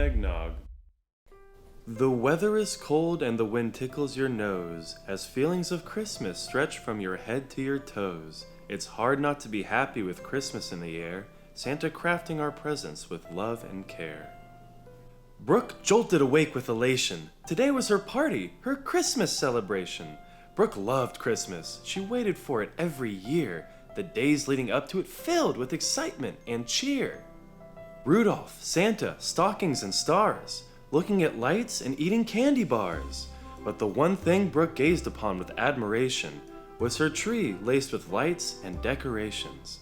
eggnog. The weather is cold and the wind tickles your nose as feelings of Christmas stretch from your head to your toes. It's hard not to be happy with Christmas in the air, Santa crafting our presents with love and care. Brooke jolted awake with elation. Today was her party, her Christmas celebration. Brooke loved Christmas. She waited for it every year. The days leading up to it filled with excitement and cheer. Rudolph, Santa, stockings and stars, looking at lights and eating candy bars. But the one thing Brooke gazed upon with admiration was her tree laced with lights and decorations.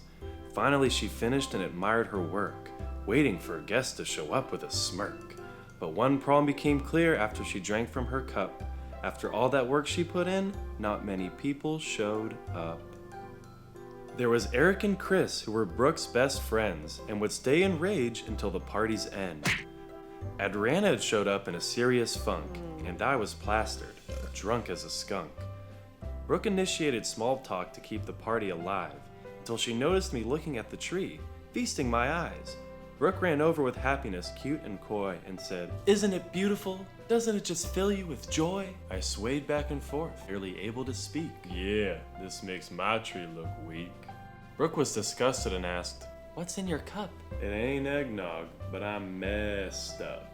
Finally she finished and admired her work, waiting for guests to show up with a smirk. But one problem became clear after she drank from her cup. After all that work she put in, not many people showed up. There was Eric and Kris, who were Brooke's best friends and would stay in rage until the party's end. Adriana had showed up in a serious funk, and I was plastered, drunk as a skunk. Brooke initiated small talk to keep the party alive, until she noticed me looking at the tree, feasting my eyes. Brooke ran over with happiness, cute and coy, and said, "Isn't it beautiful? Doesn't it just fill you with joy?" I swayed back and forth, barely able to speak. "Yeah, this makes my tree look weak." Brooke was disgusted and asked, "What's in your cup?" "It ain't eggnog, but I'm messed up."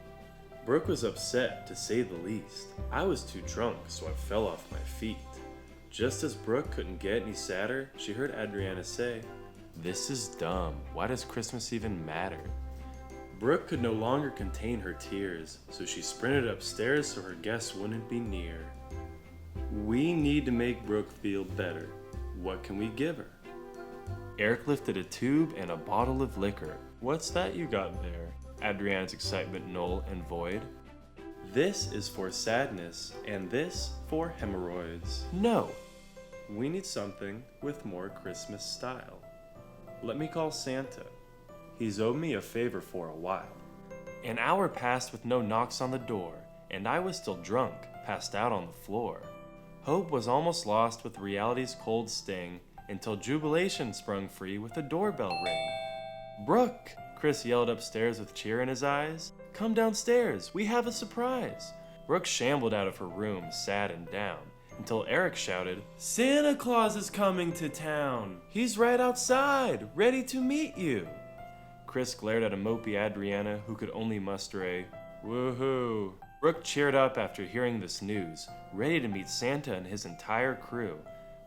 Brooke was upset, to say the least. I was too drunk, so I fell off my feet. Just as Brooke couldn't get any sadder, she heard Adriana say, "This is dumb. Why does Christmas even matter?" Brooke could no longer contain her tears, so she sprinted upstairs so her guests wouldn't be near. We need to make Brooke feel better. What can we give her? Eric lifted a tube and a bottle of liquor. "What's that you got there?" Adriana's excitement null and void. "This is for sadness, and this for hemorrhoids." "No. We need something with more Christmas style. Let me call Santa. He's owed me a favor for a while." An hour passed with no knocks on the door, and I was still drunk, passed out on the floor. Hope was almost lost with reality's cold sting, until jubilation sprung free with a doorbell ring. "Brooke!" Kris yelled upstairs with cheer in his eyes. "Come downstairs, we have a surprise." Brooke shambled out of her room, sad and down, until Eric shouted, "Santa Claus is coming to town! He's right outside, ready to meet you!" Kris glared at a mopey Adriana who could only muster a woohoo. Brooke cheered up after hearing this news, ready to meet Santa and his entire crew.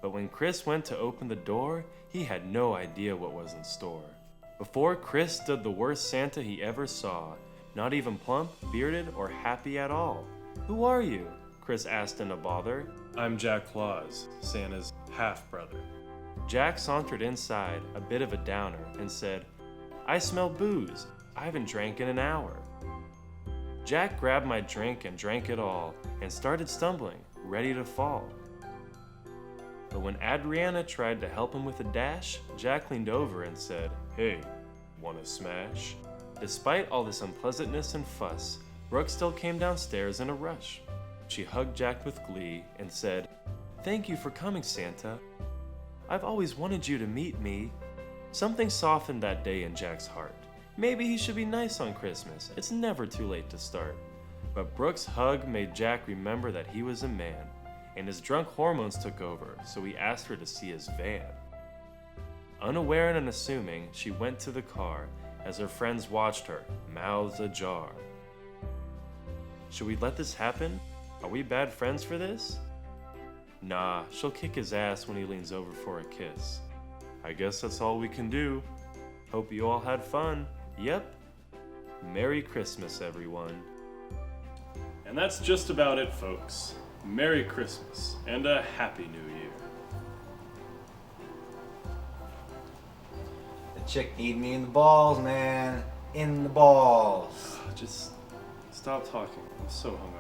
But when Kris went to open the door, he had no idea what was in store. Before Kris stood the worst Santa he ever saw, not even plump, bearded, or happy at all. "Who are you?" Kris asked in a bother. "I'm Jack Claus, Santa's half-brother." Jack sauntered inside, a bit of a downer, and said, "I smell booze. I haven't drank in an hour." Jack grabbed my drink and drank it all, and started stumbling, ready to fall. But when Adriana tried to help him with a dash, Jack leaned over and said, "Hey, wanna smash?" Despite all this unpleasantness and fuss, Brooke still came downstairs in a rush. She hugged Jack with glee and said, "Thank you for coming, Santa. I've always wanted you to meet me." Something softened that day in Jack's heart. Maybe he should be nice on Christmas. It's never too late to start. But Brooke's hug made Jack remember that he was a man, and his drunk hormones took over, so he asked her to see his van. Unaware and unassuming, she went to the car as her friends watched her, mouths ajar. Should we let this happen? Are we bad friends for this? Nah, she'll kick his ass when he leans over for a kiss. I guess that's all we can do. Hope you all had fun. Yep. Merry Christmas, everyone. And that's just about it, folks. Merry Christmas and a Happy New Year. The chick need me in the balls, man. In the balls. Just stop talking. I'm so hungry.